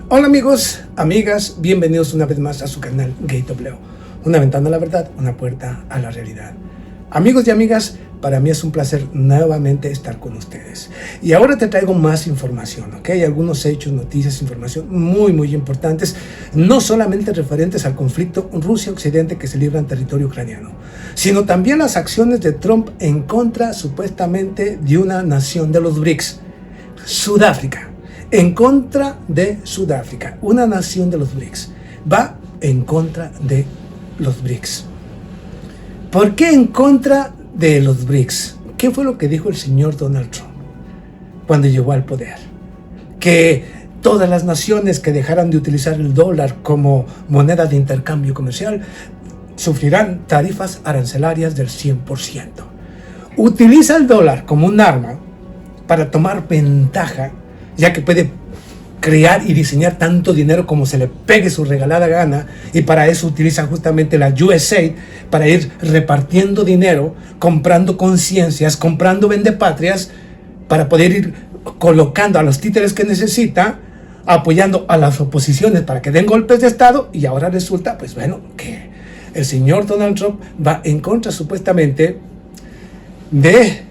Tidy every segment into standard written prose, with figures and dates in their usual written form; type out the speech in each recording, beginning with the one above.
Hola amigos, amigas, bienvenidos una vez más a su canal Gateway, una ventana a la verdad, una puerta a la realidad. Amigos y amigas, para mí es un placer nuevamente estar con ustedes. Y ahora te traigo más información, ¿ok? Algunos hechos, noticias, información muy importantes, no solamente referentes al conflicto Rusia-Occidente que se libra en territorio ucraniano, sino también las acciones de Trump en contra, supuestamente, de una nación de los BRICS, Sudáfrica. En contra de Sudáfrica, una nación de los BRICS, va en contra de los BRICS. ¿Por qué en contra de los BRICS? ¿Qué fue lo que dijo el señor Donald Trump cuando llegó al poder? Que todas las naciones que dejaran de utilizar el dólar como moneda de intercambio comercial sufrirán tarifas arancelarias del 100%. Utiliza el dólar como un arma para tomar ventaja, ya que puede crear y diseñar tanto dinero como se le pegue su regalada gana, y para eso utiliza justamente la USAID para ir repartiendo dinero, comprando conciencias, comprando vendepatrias, para poder ir colocando a los títeres que necesita, apoyando a las oposiciones para que den golpes de estado. Y ahora resulta, pues bueno, que el señor Donald Trump va en contra supuestamente de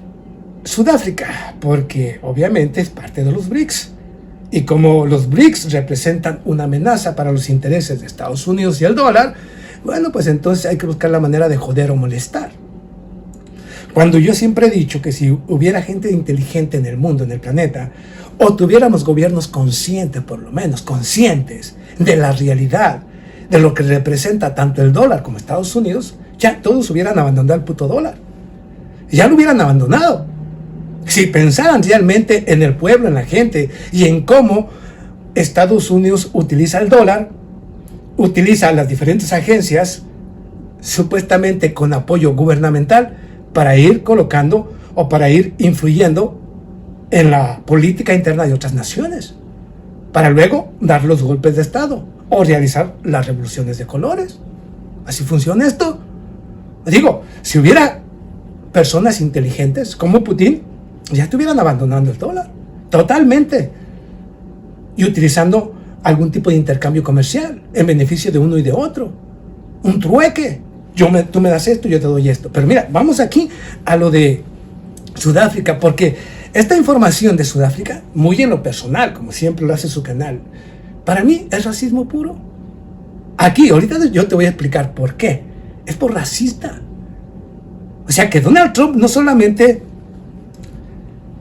Sudáfrica, porque obviamente es parte de los BRICS. Y como los BRICS representan una amenaza para los intereses de Estados Unidos y el dólar, bueno, pues entonces hay que buscar la manera de joder o molestar. Cuando yo siempre he dicho que si hubiera gente inteligente en el mundo, en el planeta, o tuviéramos gobiernos conscientes, por lo menos conscientes de la realidad, de lo que representa tanto el dólar como Estados Unidos, ya todos hubieran abandonado el puto dólar. Ya lo hubieran abandonado. Si pensaran realmente en el pueblo, en la gente, y en cómo Estados Unidos utiliza el dólar, utiliza las diferentes agencias, supuestamente con apoyo gubernamental, para ir colocando o para ir influyendo en la política interna de otras naciones, para luego dar los golpes de estado o realizar las revoluciones de colores. Así funciona esto. Digo, si hubiera personas inteligentes como Putin, ya estuvieran abandonando el dólar totalmente y utilizando algún tipo de intercambio comercial en beneficio de uno y de otro, un trueque. Tú me das esto, yo te doy esto. Pero mira, vamos aquí a lo de Sudáfrica, porque esta información de Sudáfrica, muy en lo personal, como siempre lo hace su canal, para mí es racismo puro. Aquí, ahorita yo te voy a explicar por qué. Es por racista. O sea que Donald Trump no solamente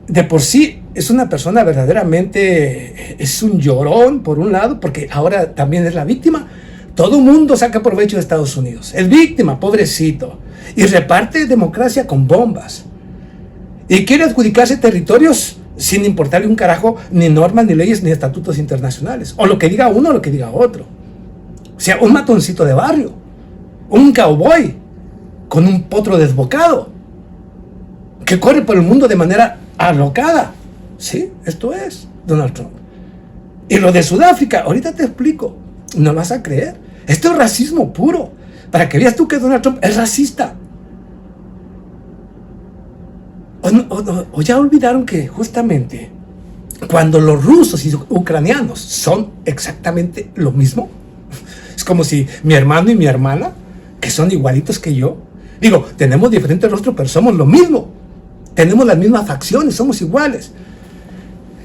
de por sí es una persona verdaderamente, es un llorón por un lado, porque ahora también es la víctima. Todo mundo saca provecho de Estados Unidos, es víctima, pobrecito, y reparte democracia con bombas, y quiere adjudicarse territorios sin importarle un carajo ni normas, ni leyes, ni estatutos internacionales, o lo que diga uno o lo que diga otro. O sea, un matoncito de barrio, un cowboy con un potro desbocado que corre por el mundo de manera alocada. Sí, esto es Donald Trump. Y lo de Sudáfrica, ahorita te explico, no vas a creer. Esto es racismo puro, para que veas tú que Donald Trump es racista. O ya olvidaron que justamente cuando los rusos y ucranianos son exactamente lo mismo, es como si mi hermano y mi hermana, que son igualitos que yo, digo, tenemos diferentes rostros, pero somos lo mismo. Tenemos las mismas facciones, somos iguales.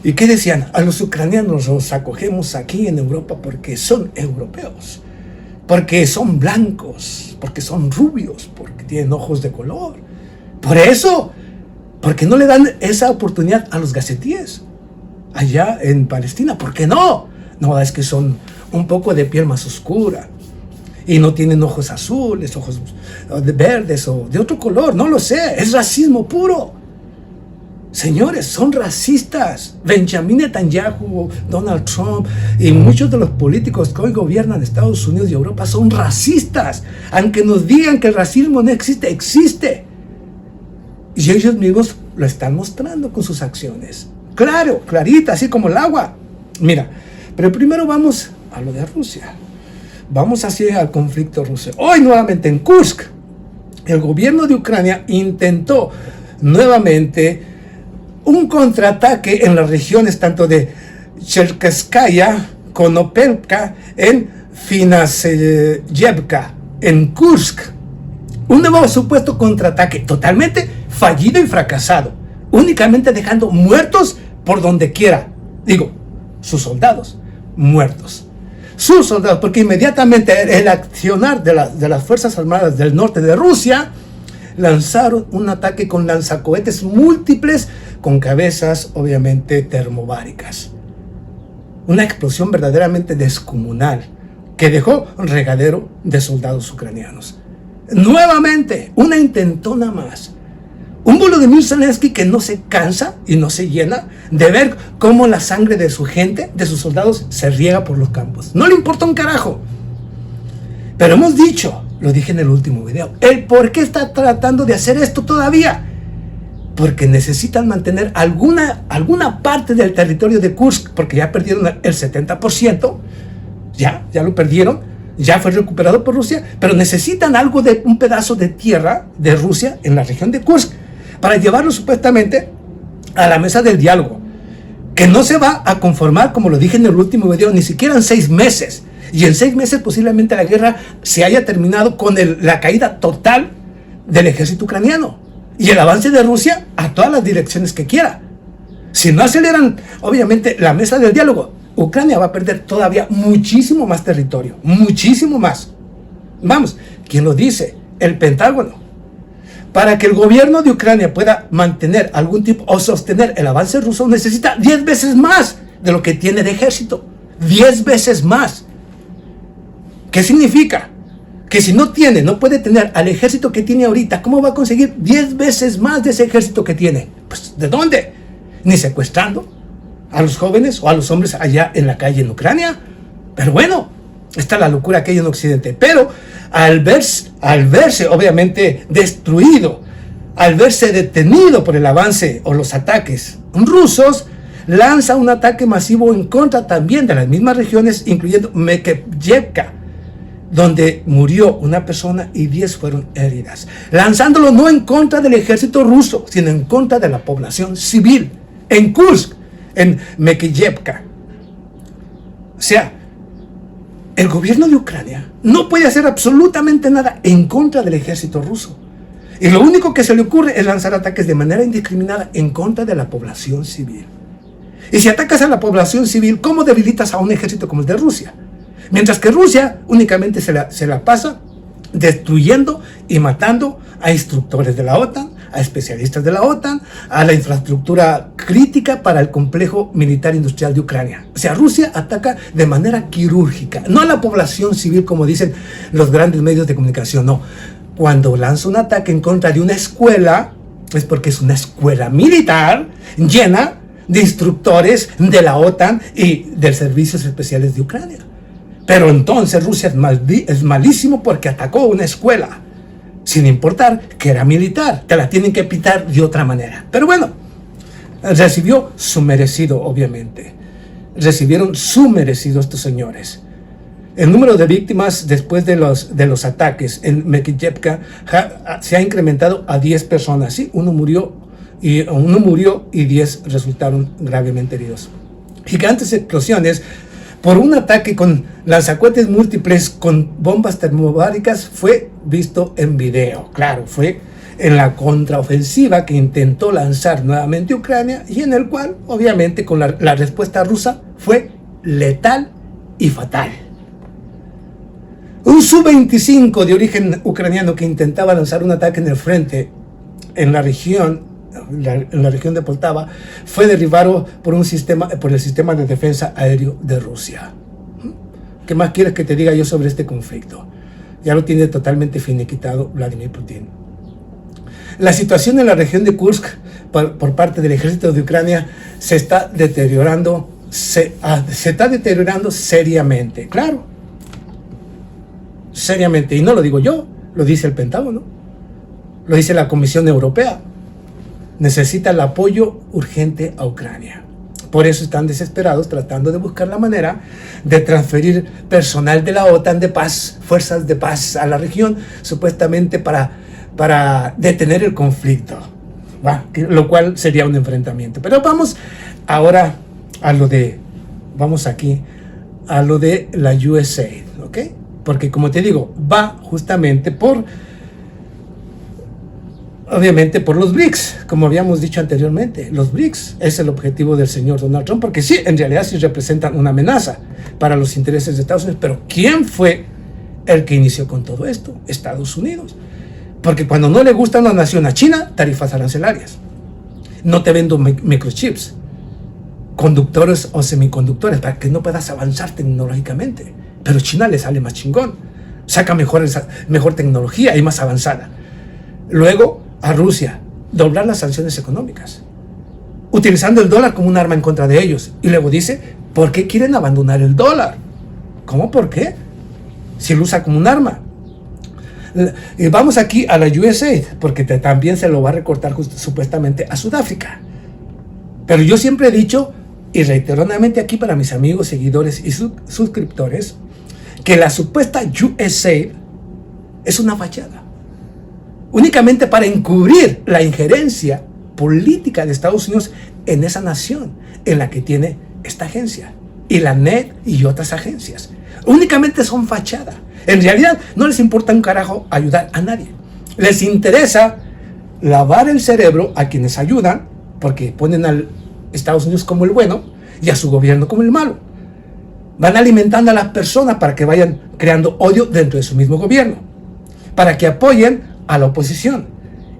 ¿Y qué decían? A los ucranianos los acogemos aquí en Europa porque son europeos, porque son blancos, porque son rubios, porque tienen ojos de color. Por eso, porque no le dan esa oportunidad a los gazetíes allá en Palestina. ¿Por qué no? No, es que son un poco de piel más oscura y no tienen ojos azules, ojos verdes o de otro color, no lo sé. Es racismo puro. Señores, son racistas. Benjamin Netanyahu, Donald Trump y muchos de los políticos que hoy gobiernan Estados Unidos y Europa son racistas. Aunque nos digan que el racismo no existe, existe. Y ellos mismos lo están mostrando con sus acciones. Claro, clarita, así como el agua. Mira, pero primero vamos a lo de Rusia. Vamos hacia el conflicto ruso. Hoy nuevamente en Kursk, el gobierno de Ucrania intentó nuevamente un contraataque en las regiones tanto de Cherkasskaya Konopelka, en Finasyevka, en Kursk. Un nuevo supuesto contraataque totalmente fallido y fracasado, únicamente dejando muertos por donde quiera. Digo, sus soldados muertos. Sus soldados, porque inmediatamente el accionar de las Fuerzas Armadas del norte de Rusia lanzaron un ataque con lanzacohetes múltiples con cabezas obviamente termobáricas. Una explosión verdaderamente descomunal que dejó un regadero de soldados ucranianos. Nuevamente, una intentona más. Un Volodymyr Zelensky que no se cansa y no se llena de ver cómo la sangre de su gente, de sus soldados, se riega por los campos. No le importa un carajo. Pero hemos dicho, lo dije en el último video, el por qué está tratando de hacer esto todavía. Porque necesitan mantener alguna parte del territorio de Kursk, porque ya perdieron el 70%, ya lo perdieron, ya fue recuperado por Rusia, pero necesitan algo de un pedazo de tierra de Rusia en la región de Kursk para llevarlo supuestamente a la mesa del diálogo, que no se va a conformar, como lo dije en el último video, ni siquiera en 6 meses, y en 6 meses posiblemente la guerra se haya terminado con la caída total del ejército ucraniano y el avance de Rusia a todas las direcciones que quiera. Si no aceleran obviamente la mesa del diálogo, Ucrania va a perder todavía muchísimo más territorio, muchísimo más. Vamos, ¿quién lo dice? El Pentágono. Para que el gobierno de Ucrania pueda mantener algún tipo o sostener el avance ruso, necesita 10 veces más de lo que tiene de ejército. 10 veces más. ¿Qué significa? Que si no puede tener al ejército que tiene ahorita, ¿cómo va a conseguir 10 veces más de ese ejército que tiene? Pues, ¿de dónde? Ni secuestrando a los jóvenes o a los hombres allá en la calle en Ucrania. Pero bueno, esta es la locura que hay en Occidente. Pero al verse obviamente destruido, al verse detenido por el avance o los ataques rusos, lanza un ataque masivo en contra también de las mismas regiones, incluyendo Mekeyevka, donde murió una persona y 10 fueron heridas, lanzándolo no en contra del ejército ruso, sino en contra de la población civil, en Kursk, en Mekeyevka. O sea, el gobierno de Ucrania no puede hacer absolutamente nada en contra del ejército ruso. Y lo único que se le ocurre es lanzar ataques de manera indiscriminada en contra de la población civil. Y si atacas a la población civil, ¿cómo debilitas a un ejército como el de Rusia? Mientras que Rusia únicamente se la pasa destruyendo y matando a instructores de la OTAN, a especialistas de la OTAN, a la infraestructura crítica para el complejo militar industrial de Ucrania. O sea, Rusia ataca de manera quirúrgica, no a la población civil como dicen los grandes medios de comunicación, no. Cuando lanza un ataque en contra de una escuela, es porque es una escuela militar llena de instructores de la OTAN y de servicios especiales de Ucrania. Pero entonces Rusia es malísimo porque atacó una escuela, sin importar que era militar. Te la tienen que pitar de otra manera. Pero bueno, recibió su merecido, obviamente. Recibieron su merecido estos señores. El número de víctimas después de los ataques en Mekeyevka se ha incrementado a 10 personas. Sí, uno murió y 10 resultaron gravemente heridos. Gigantes explosiones por un ataque con lanzacohetes múltiples con bombas termobáricas fue visto en video. Claro, fue en la contraofensiva que intentó lanzar nuevamente Ucrania y en el cual, obviamente, con la respuesta rusa fue letal y fatal. Un Su-25 de origen ucraniano que intentaba lanzar un ataque en el frente en la región de Poltava fue derribado por el sistema de defensa aéreo de Rusia. ¿Qué más quieres que te diga yo sobre este conflicto? Ya lo tiene totalmente finiquitado Vladimir Putin. La situación en la región de Kursk por parte del ejército de Ucrania se está deteriorando seriamente, claro, seriamente, y no lo digo yo, lo dice el Pentágono, lo dice la Comisión Europea. Necesita el apoyo urgente a Ucrania. Por eso están desesperados tratando de buscar la manera de transferir personal de la OTAN de paz, fuerzas de paz a la región, supuestamente para detener el conflicto, lo cual sería un enfrentamiento. Pero vamos ahora vamos aquí a lo de la USAID, ¿ok? Porque como te digo, va justamente obviamente por los BRICS, como habíamos dicho anteriormente. Los BRICS es el objetivo del señor Donald Trump, porque sí, en realidad sí representan una amenaza para los intereses de Estados Unidos. Pero ¿quién fue el que inició con todo esto? Estados Unidos. Porque cuando no le gusta una nación a China, tarifas arancelarias. No te vendo microchips, conductores o semiconductores, para que no puedas avanzar tecnológicamente. Pero China le sale más chingón, saca mejor tecnología y más avanzada. Luego, a Rusia, doblar las sanciones económicas, utilizando el dólar como un arma en contra de ellos. Y luego dice, ¿por qué quieren abandonar el dólar? ¿Cómo por qué? Si lo usa como un arma. Y vamos aquí a la USAID, porque también se lo va a recortar supuestamente a Sudáfrica. Pero yo siempre he dicho, y reiteradamente aquí para mis amigos, seguidores y suscriptores, que la supuesta USAID es una fachada, únicamente para encubrir la injerencia política de Estados Unidos en esa nación en la que tiene esta agencia, y la NED y otras agencias. Únicamente son fachada. En realidad no les importa un carajo ayudar a nadie. Les interesa lavar el cerebro a quienes ayudan, porque ponen a Estados Unidos como el bueno y a su gobierno como el malo. Van alimentando a las personas para que vayan creando odio dentro de su mismo gobierno, para que apoyen a la oposición.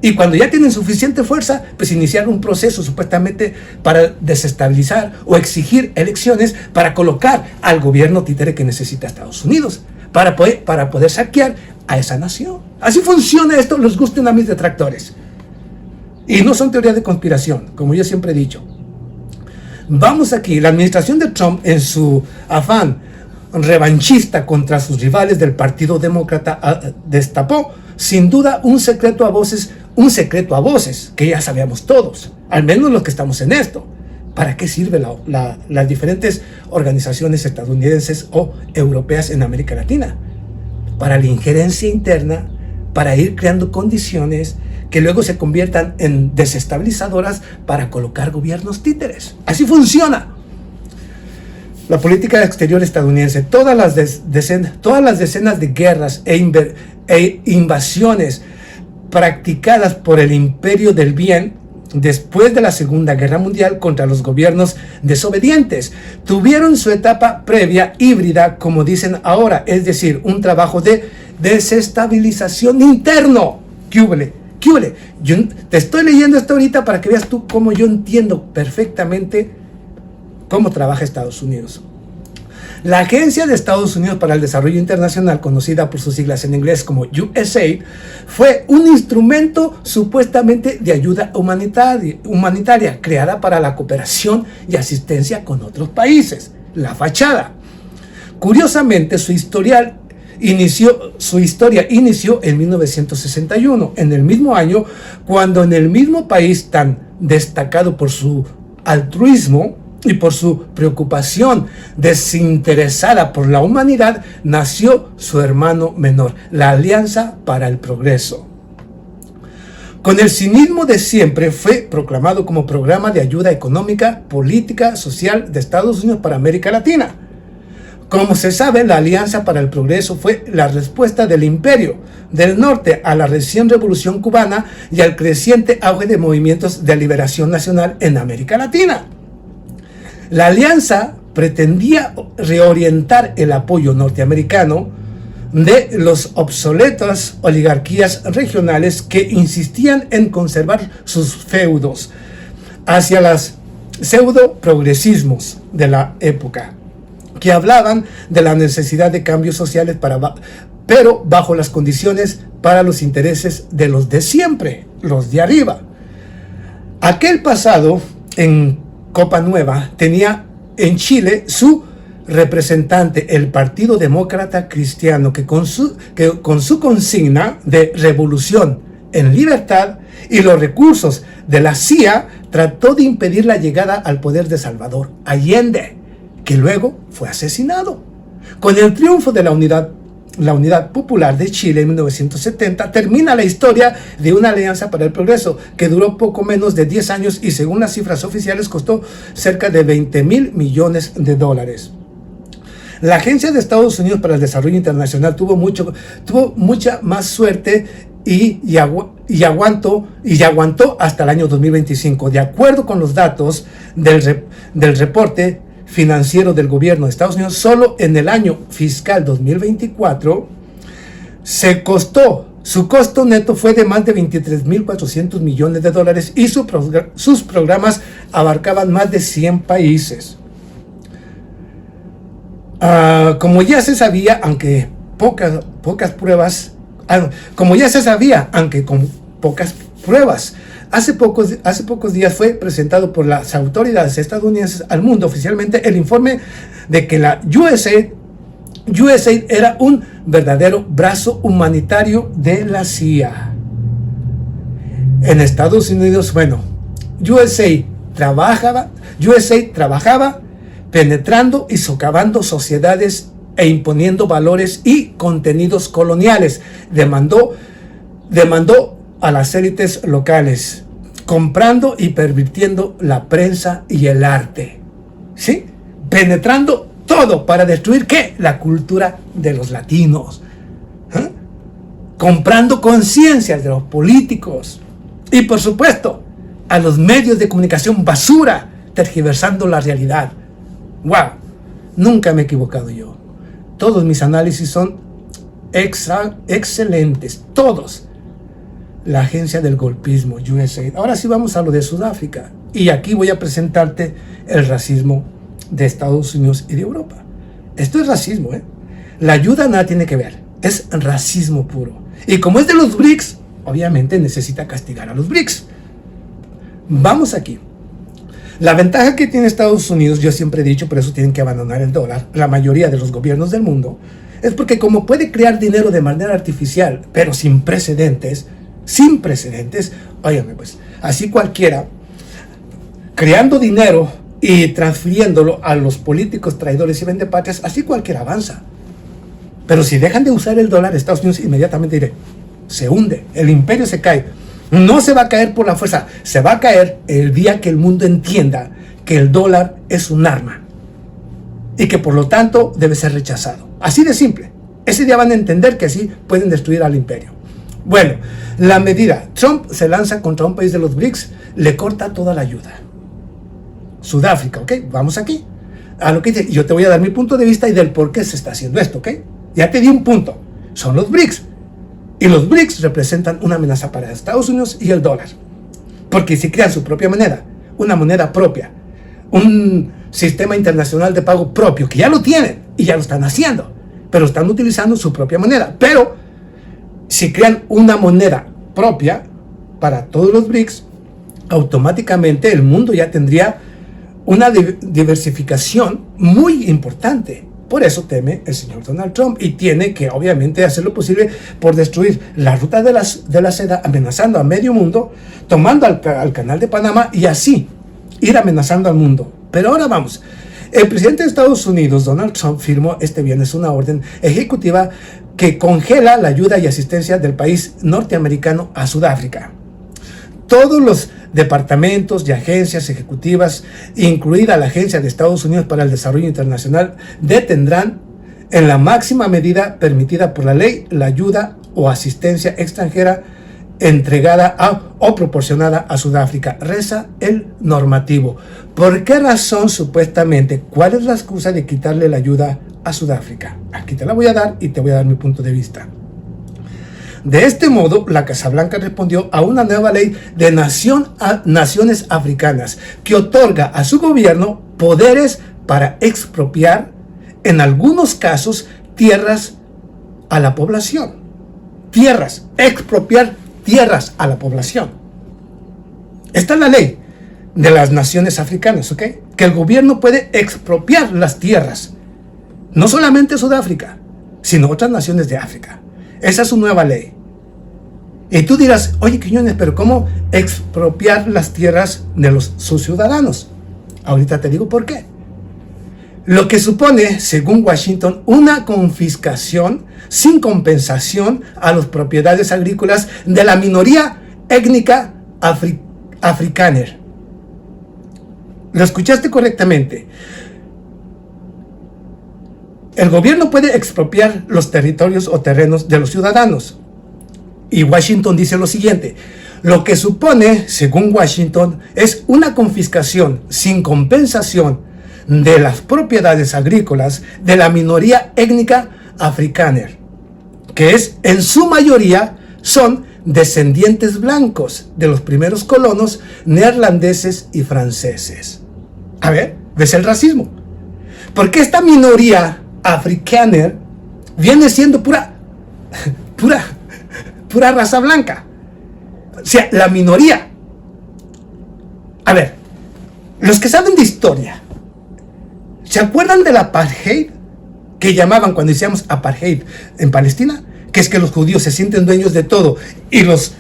Y cuando ya tienen suficiente fuerza, pues iniciar un proceso supuestamente para desestabilizar o exigir elecciones para colocar al gobierno títere que necesita Estados Unidos, para poder saquear a esa nación. Así funciona esto, les gusten a mis detractores. Y no son teorías de conspiración, como yo siempre he dicho. Vamos aquí, la administración de Trump, en su afán revanchista contra sus rivales del Partido Demócrata, destapó sin duda un secreto a voces que ya sabíamos todos, al menos los que estamos en esto. ¿Para qué sirven las diferentes organizaciones estadounidenses o europeas en América Latina? Para la injerencia interna, para ir creando condiciones que luego se conviertan en desestabilizadoras para colocar gobiernos títeres. Así funciona la política exterior estadounidense. Todas las decenas de guerras e invasiones practicadas por el imperio del bien después de la Segunda Guerra Mundial contra los gobiernos desobedientes tuvieron su etapa previa híbrida, como dicen ahora, es decir, un trabajo de desestabilización interno. ¿Qué huele? Yo te estoy leyendo esto ahorita para que veas tú cómo yo entiendo perfectamente cómo trabaja Estados Unidos. La Agencia de Estados Unidos para el Desarrollo Internacional, conocida por sus siglas en inglés como USAID, fue un instrumento supuestamente de ayuda humanitaria creada para la cooperación y asistencia con otros países. La fachada. Curiosamente, su historia inició en 1961, en el mismo año, cuando en el mismo país tan destacado por su altruismo y por su preocupación desinteresada por la humanidad, nació su hermano menor, la Alianza para el Progreso. Con el cinismo de siempre, fue proclamado como programa de ayuda económica, política, social de Estados Unidos para América Latina. Como se sabe, la Alianza para el Progreso fue la respuesta del Imperio del Norte a la recién Revolución Cubana y al creciente auge de movimientos de liberación nacional en América Latina. La alianza pretendía reorientar el apoyo norteamericano de los obsoletas oligarquías regionales que insistían en conservar sus feudos hacia los pseudo-progresismos de la época, que hablaban de la necesidad de cambios sociales pero bajo las condiciones para los intereses de los de siempre, los de arriba. Aquel pasado en Copa Nueva tenía en Chile su representante, el Partido Demócrata Cristiano, que con su consigna de revolución en libertad y los recursos de la CIA trató de impedir la llegada al poder de Salvador Allende, que luego fue asesinado. Con el triunfo de la Unidad Popular de Chile en 1970, termina la historia de una alianza para el progreso que duró poco menos de 10 años y, según las cifras oficiales, costó cerca de $20,000 millones. La Agencia de Estados Unidos para el Desarrollo Internacional tuvo mucha más suerte y aguantó hasta el año 2025. De acuerdo con los datos del reporte financiero del gobierno de Estados Unidos, solo en el año fiscal 2024 su costo neto fue de más de 23.400 millones de dólares y sus programas abarcaban más de 100 países. Como ya se sabía, aunque con pocas pruebas, hace pocos días fue presentado por las autoridades estadounidenses al mundo oficialmente el informe de que la USAID era un verdadero brazo humanitario de la CIA. En Estados Unidos, USAID trabajaba penetrando y socavando sociedades e imponiendo valores y contenidos coloniales. Demandó a las élites locales, comprando y pervirtiendo la prensa y el arte. ¿Sí? Penetrando todo para destruir, ¿qué? La cultura de los latinos. Comprando conciencias de los políticos. Y por supuesto, a los medios de comunicación basura, tergiversando la realidad. ¡Wow! Nunca me he equivocado yo. Todos mis análisis son excelentes. Todos. La agencia del golpismo, USAID. Ahora sí vamos a lo de Sudáfrica. Y aquí voy a presentarte el racismo de Estados Unidos y de Europa. Esto es racismo, ¿eh? La ayuda nada tiene que ver. Es racismo puro. Y como es de los BRICS, obviamente necesita castigar a los BRICS. Vamos aquí. La ventaja que tiene Estados Unidos, yo siempre he dicho, por eso tienen que abandonar el dólar, la mayoría de los gobiernos del mundo, es porque como puede crear dinero de manera artificial, pero sin precedentes, óyame pues, así cualquiera, creando dinero y transfiriéndolo a los políticos traidores y vendepatrias, así cualquiera avanza. Pero si dejan de usar el dólar, Estados Unidos inmediatamente se hunde, el imperio se cae. No se va a caer por la fuerza, se va a caer el día que el mundo entienda que el dólar es un arma y que por lo tanto debe ser rechazado. Así de simple. Ese día van a entender que así pueden destruir al imperio. Bueno, la medida, Trump se lanza contra un país de los BRICS, le corta toda la ayuda. Sudáfrica, ¿ok? Vamos aquí. A lo que dice, yo te voy a dar mi punto de vista y del por qué se está haciendo esto, ¿ok? Ya te di un punto. Son los BRICS. Y los BRICS representan una amenaza para Estados Unidos y el dólar. Porque si crean su propia moneda, una moneda propia, un sistema internacional de pago propio, que ya lo tienen y ya lo están haciendo, pero están utilizando su propia moneda. Pero si crean una moneda propia para todos los BRICS, automáticamente el mundo ya tendría una diversificación muy importante. Por eso teme el señor Donald Trump y tiene que obviamente hacer lo posible por destruir la ruta de la seda, amenazando a medio mundo, tomando al canal de Panamá y así ir amenazando al mundo. Pero ahora vamos. El presidente de Estados Unidos, Donald Trump, firmó este viernes una orden ejecutiva que congela la ayuda y asistencia del país norteamericano a Sudáfrica. Todos los departamentos y agencias ejecutivas, incluida la Agencia de Estados Unidos para el Desarrollo Internacional, detendrán en la máxima medida permitida por la ley la ayuda o asistencia extranjera entregada o proporcionada a Sudáfrica. Reza el normativo. ¿Por qué razón supuestamente? ¿Cuál es la excusa de quitarle la ayuda a Sudáfrica? Aquí te la voy a dar y te voy a dar mi punto de vista. De este modo, la Casa Blanca respondió a una nueva ley de naciones africanas que otorga a su gobierno poderes para expropiar, en algunos casos, tierras a la población. Expropiar tierras a la población. Esta es la ley de las naciones africanas, ¿ok? Que el gobierno puede expropiar las tierras, no solamente Sudáfrica, sino otras naciones de África. Esa es su nueva ley. Y tú dirás, oye, Quiñones, pero ¿cómo expropiar las tierras de sus ciudadanos? Ahorita te digo por qué. Lo que supone, según Washington, una confiscación sin compensación a las propiedades agrícolas de la minoría étnica africana. Lo escuchaste correctamente. el gobierno puede expropiar los territorios o terrenos de los ciudadanos. Y Washington dice lo siguiente: lo que supone, según Washington, es una confiscación sin compensación de las propiedades agrícolas de la minoría étnica africana, que es en su mayoría son descendientes blancos de los primeros colonos neerlandeses y franceses. A ver, ¿ves el racismo? Porque esta minoría africana viene siendo pura raza blanca. O sea, la minoría. A ver, los que saben de historia, ¿se acuerdan del apartheid que llamaban cuando decíamos apartheid en Palestina? Que es que los judíos se sienten dueños de todo y los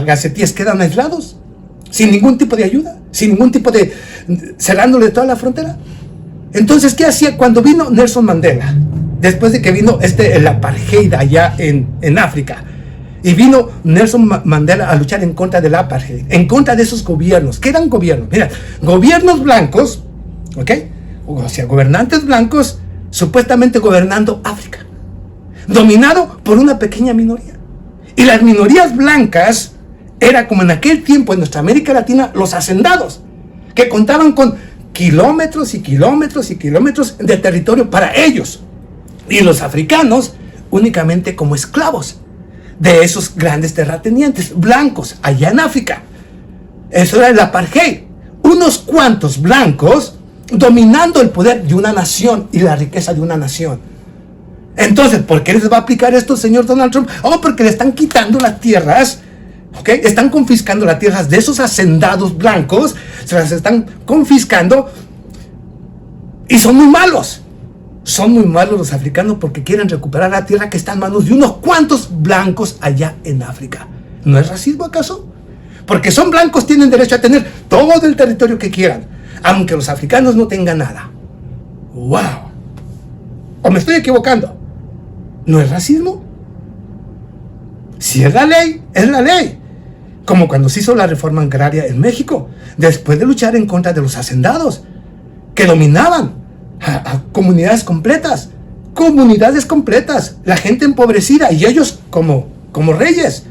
gazetíes quedan aislados, sin ningún tipo de ayuda, sin ningún tipo de... cerrándole toda la frontera. Entonces, ¿qué hacía cuando vino Nelson Mandela? Después de que vino el apartheid allá en África. Y vino Nelson Mandela a luchar en contra del apartheid, en contra de esos gobiernos. ¿Qué eran gobiernos? Mira, gobiernos blancos, ¿ok? O sea, gobernantes blancos supuestamente gobernando África, dominado por una pequeña minoría. Y las minorías blancas era como en aquel tiempo en nuestra América Latina los hacendados, que contaban con kilómetros y kilómetros y kilómetros de territorio para ellos. Y los africanos únicamente como esclavos de esos grandes terratenientes blancos allá en África. Eso era el apartheid. Unos cuantos blancos dominando el poder de una nación y la riqueza de una nación. Entonces, ¿por qué les va a aplicar esto, señor Donald Trump? Oh, porque le están quitando las tierras, ¿ok? Están confiscando las tierras de esos hacendados blancos, se las están confiscando y son muy malos. Son muy malos los africanos porque quieren recuperar la tierra que está en manos de unos cuantos blancos allá en África. ¿No es racismo acaso? Porque son blancos, tienen derecho a tener todo el territorio que quieran, aunque los africanos no tengan nada. ¡Wow! ¿O me estoy equivocando? ¿No es racismo? Si es la ley, es la ley. Como cuando se hizo la reforma agraria en México, después de luchar en contra de los hacendados, que dominaban a comunidades completas, la gente empobrecida, y ellos como reyes.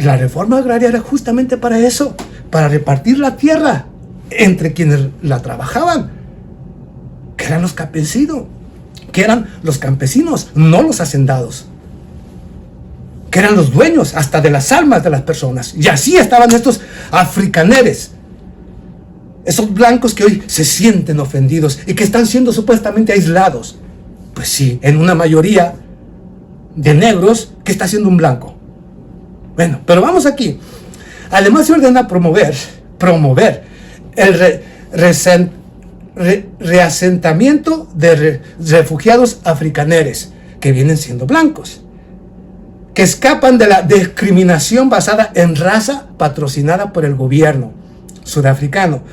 La reforma agraria era justamente para eso, para repartir la tierra entre quienes la trabajaban, que eran los campesinos, no los hacendados, que eran los dueños hasta de las almas de las personas. Y así estaban estos africaneres, esos blancos que hoy se sienten ofendidos y que están siendo supuestamente aislados. Pues sí, en una mayoría de negros, ¿qué está haciendo un blanco? Bueno, pero vamos aquí. Además se ordena promover el reasentamiento de refugiados africaneres que vienen siendo blancos, que escapan de la discriminación basada en raza patrocinada por el gobierno sudafricano.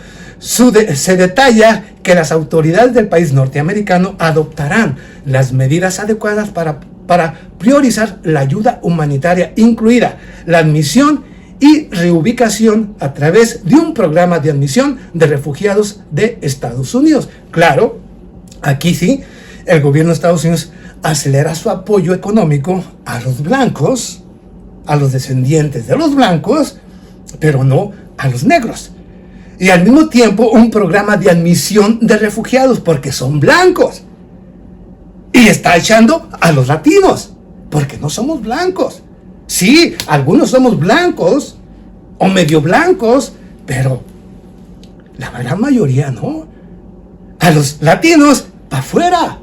Se detalla que las autoridades del país norteamericano adoptarán las medidas adecuadas para priorizar la ayuda humanitaria, incluida la admisión y reubicación a través de un programa de admisión de refugiados de Estados Unidos. Claro, aquí sí, el gobierno de Estados Unidos acelera su apoyo económico a los blancos, a los descendientes de los blancos, pero no a los negros. Y al mismo tiempo un programa de admisión de refugiados porque son blancos. Y está echando a los latinos porque no somos blancos. Sí, algunos somos blancos o medio blancos, pero la gran mayoría no. A los latinos, para afuera,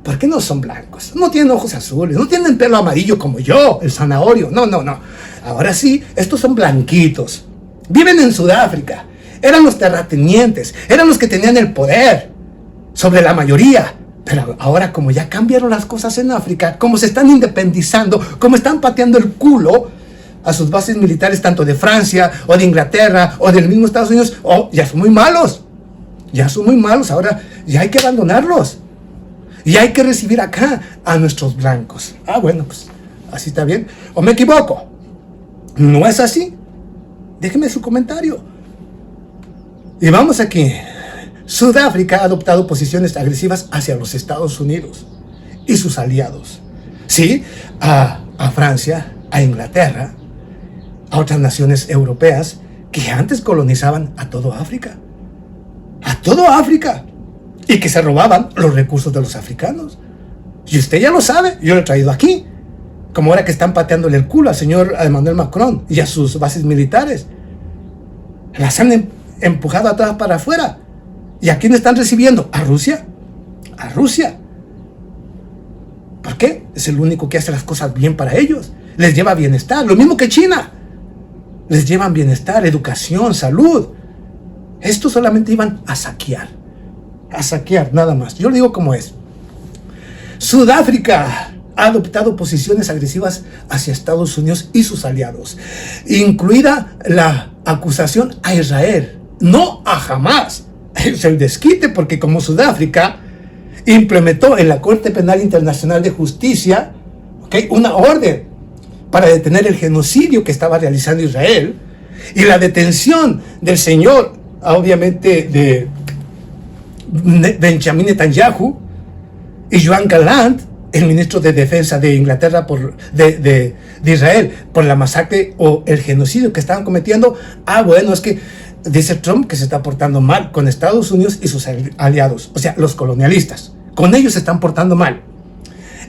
porque no son blancos. No tienen ojos azules, no tienen pelo amarillo como yo, el zanahorio. No. Ahora sí, estos son blanquitos. Viven en Sudáfrica. Eran los terratenientes, eran los que tenían el poder sobre la mayoría. Pero ahora, como ya cambiaron las cosas en África, como se están independizando, como están pateando el culo a sus bases militares, tanto de Francia, o de Inglaterra, o del mismo Estados Unidos, ya son muy malos. Ahora ya hay que abandonarlos. Y hay que recibir acá a nuestros blancos. Bueno, pues así está bien. ¿O me equivoco? ¿No es así? Déjeme su comentario. Y vamos aquí. Sudáfrica ha adoptado posiciones agresivas hacia los Estados Unidos y sus aliados. Sí, a Francia, a Inglaterra, a otras naciones europeas que antes colonizaban a todo África. A todo África. Y que se robaban los recursos de los africanos. Y usted ya lo sabe, yo lo he traído aquí. Como ahora que están pateándole el culo al señor Emmanuel Macron y a sus bases militares. Las han empujado a todas para afuera. ¿Y a quién están recibiendo? ¿A Rusia? A Rusia. ¿Por qué? Es el único que hace las cosas bien para ellos. Les lleva bienestar, lo mismo que China. Les llevan bienestar, educación, salud. Estos solamente iban a saquear. A saquear, nada más. Yo lo digo como es. Sudáfrica ha adoptado posiciones agresivas hacia Estados Unidos y sus aliados, incluida la acusación a Israel, no a Hamás. Es el desquite, porque como Sudáfrica implementó en la Corte Penal Internacional de Justicia, una orden para detener el genocidio que estaba realizando Israel, y la detención del señor, obviamente, de Benjamin Netanyahu y Yoav Gallant, el ministro de Defensa de Inglaterra de Israel, por la masacre o el genocidio que estaban cometiendo. Bueno, es que dice Trump que se está portando mal con Estados Unidos y sus aliados, o sea, los colonialistas. Con ellos se están portando mal,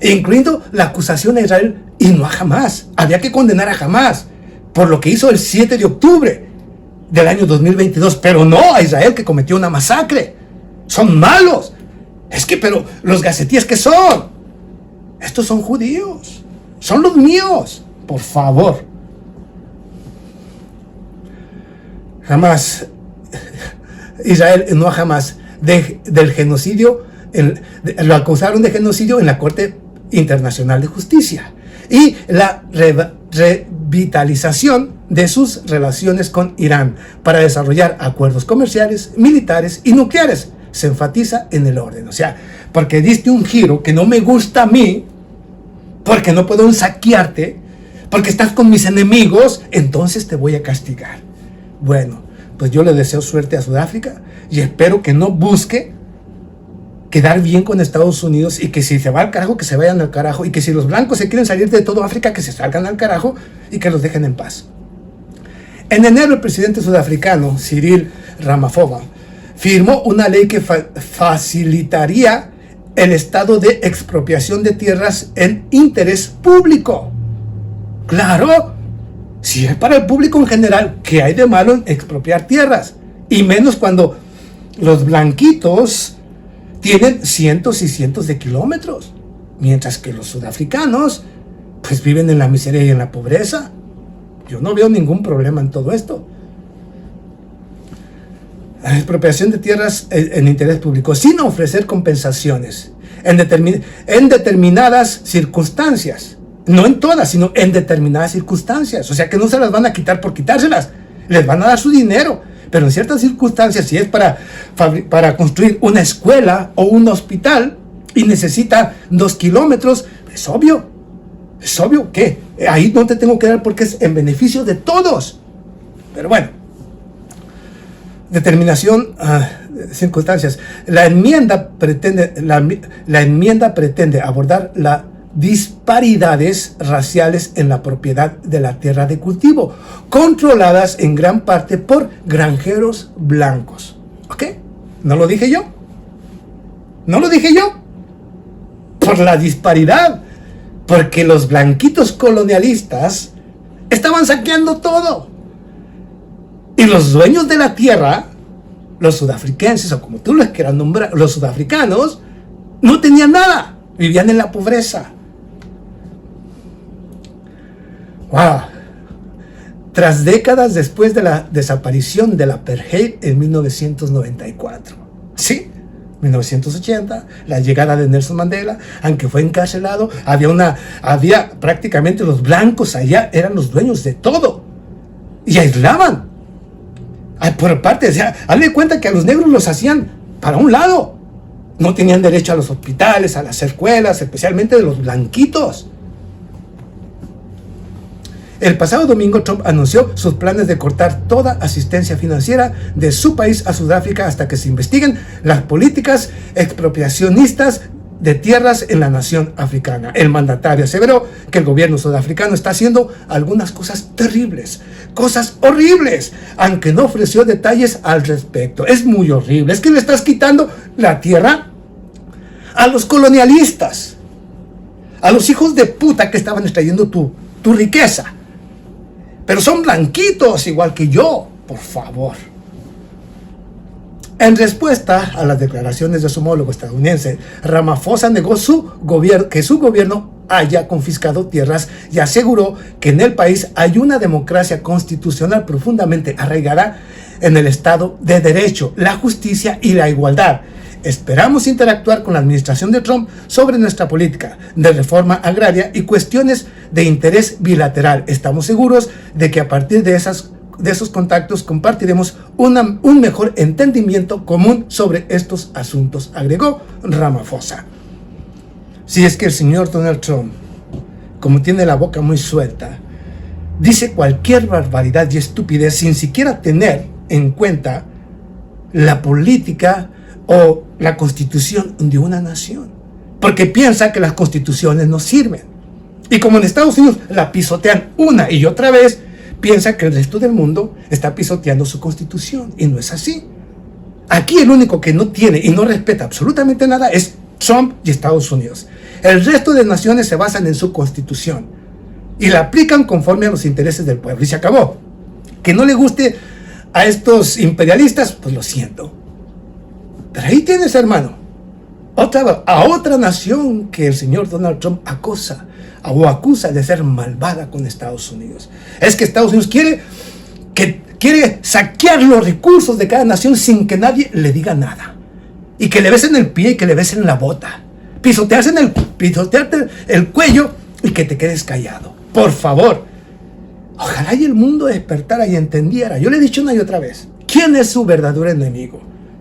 incluyendo la acusación a Israel y no a Hamás. Había que condenar a Hamás por lo que hizo el 7 de octubre del año 2022, pero no a Israel, que cometió una masacre. Son malos. Pero los gacetíes, ¿qué son? Estos son judíos. Son los míos. Por favor. Jamás. Israel no a Hamás del genocidio. Lo acusaron de genocidio en la Corte Internacional de Justicia. Y la revitalización de sus relaciones con Irán para desarrollar acuerdos comerciales, militares y nucleares. Se enfatiza en el orden. O sea, porque diste un giro que no me gusta a mí, porque no puedo saquearte, porque estás con mis enemigos, entonces te voy a castigar. Bueno, pues yo le deseo suerte a Sudáfrica y espero que no busque quedar bien con Estados Unidos, y que si se va al carajo, que se vayan al carajo, y que si los blancos se quieren salir de todo África, que se salgan al carajo y que los dejen en paz. En enero, el presidente sudafricano Cyril Ramaphosa firmó una ley que facilitaría el estado de expropiación de tierras en interés público. Claro, si es para el público en general, ¿qué hay de malo en expropiar tierras? Y menos cuando los blanquitos tienen cientos y cientos de kilómetros, mientras que los sudafricanos pues viven en la miseria y en la pobreza. Yo no veo ningún problema en todo esto. La expropiación de tierras en interés público, sin ofrecer compensaciones, en determinadas circunstancias. No en todas, sino en determinadas circunstancias. O sea, que no se las van a quitar por quitárselas. Les van a dar su dinero. Pero en ciertas circunstancias, si es para construir una escuela o un hospital y necesita 2 kilómetros, es obvio que ahí no te tengo que dar, porque es en beneficio de todos. Pero bueno, determinación, circunstancias. La enmienda pretende abordar las disparidades raciales en la propiedad de la tierra de cultivo, controladas en gran parte por granjeros blancos. ¿Ok? ¿No lo dije yo? ¿No lo dije yo? Por la disparidad. Porque los blanquitos colonialistas estaban saqueando todo. Y los dueños de la tierra, los sudafriquenses, o como tú les quieras nombrar, los sudafricanos, no tenían nada. Vivían en la pobreza. ¡Wow! Tras décadas después de la desaparición del apartheid en 1994. Sí, 1980, la llegada de Nelson Mandela, aunque fue encarcelado, había prácticamente los blancos allá, eran los dueños de todo. Y aislaban. Por parte, o sea, hazle cuenta que a los negros los hacían para un lado. No tenían derecho a los hospitales, a las escuelas, especialmente de los blanquitos. El pasado domingo Trump anunció sus planes de cortar toda asistencia financiera de su país a Sudáfrica hasta que se investiguen las políticas expropiacionistas de tierras en la nación africana. El mandatario aseveró que el gobierno sudafricano está haciendo algunas cosas terribles, cosas horribles, aunque no ofreció detalles al respecto. Es muy horrible, es que le estás quitando la tierra a los colonialistas, a los hijos de puta que estaban extrayendo tu riqueza. Pero son blanquitos igual que yo, por favor. En respuesta a las declaraciones de su homólogo estadounidense, Ramaphosa negó que su gobierno haya confiscado tierras y aseguró que en el país hay una democracia constitucional profundamente arraigada en el Estado de Derecho, la justicia y la igualdad. Esperamos interactuar con la administración de Trump sobre nuestra política de reforma agraria y cuestiones de interés bilateral. Estamos seguros de que a partir de esos contactos compartiremos un mejor entendimiento común sobre estos asuntos, agregó Ramaphosa. Si es que el señor Donald Trump, como tiene la boca muy suelta, dice cualquier barbaridad y estupidez sin siquiera tener en cuenta la política o la constitución de una nación, porque piensa que las constituciones no sirven. Y como en Estados Unidos la pisotean una y otra vez, piensa que el resto del mundo está pisoteando su constitución, y no es así. Aquí el único que no tiene y no respeta absolutamente nada es Trump y Estados Unidos. El resto de naciones se basan en su constitución y la aplican conforme a los intereses del pueblo, y se acabó. Que no le guste a estos imperialistas, pues lo siento. Pero ahí tienes, hermano, a otra nación que el señor Donald Trump acosa o acusa de ser malvada con Estados Unidos. Es que Estados Unidos quiere saquear los recursos de cada nación sin que nadie le diga nada. Y que le besen el pie y que le besen la bota. Pisotearte el cuello y que te quedes callado. Por favor. Ojalá y el mundo despertara y entendiera. Yo le he dicho una y otra vez. ¿Quién es su verdadero enemigo?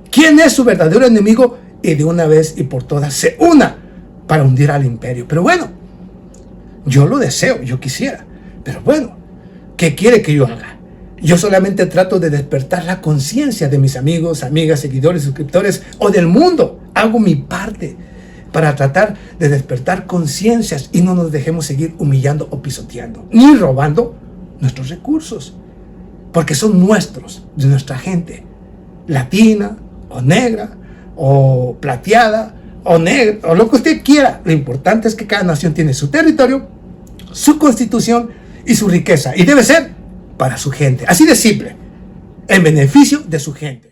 ¿Quién es su verdadero enemigo? Y de una vez y por todas se una para hundir al imperio. Pero bueno, yo lo deseo, yo quisiera. Pero bueno, ¿qué quiere que yo haga? Yo solamente trato de despertar la conciencia de mis amigos, amigas, seguidores, suscriptores o del mundo. Hago mi parte para tratar de despertar conciencias y no nos dejemos seguir humillando o pisoteando, ni robando nuestros recursos, porque son nuestros, de nuestra gente, latina o negra o plateada o negra o lo que usted quiera. Lo importante es que cada nación tiene su territorio, su constitución y su riqueza, y debe ser para su gente, así de simple, en beneficio de su gente.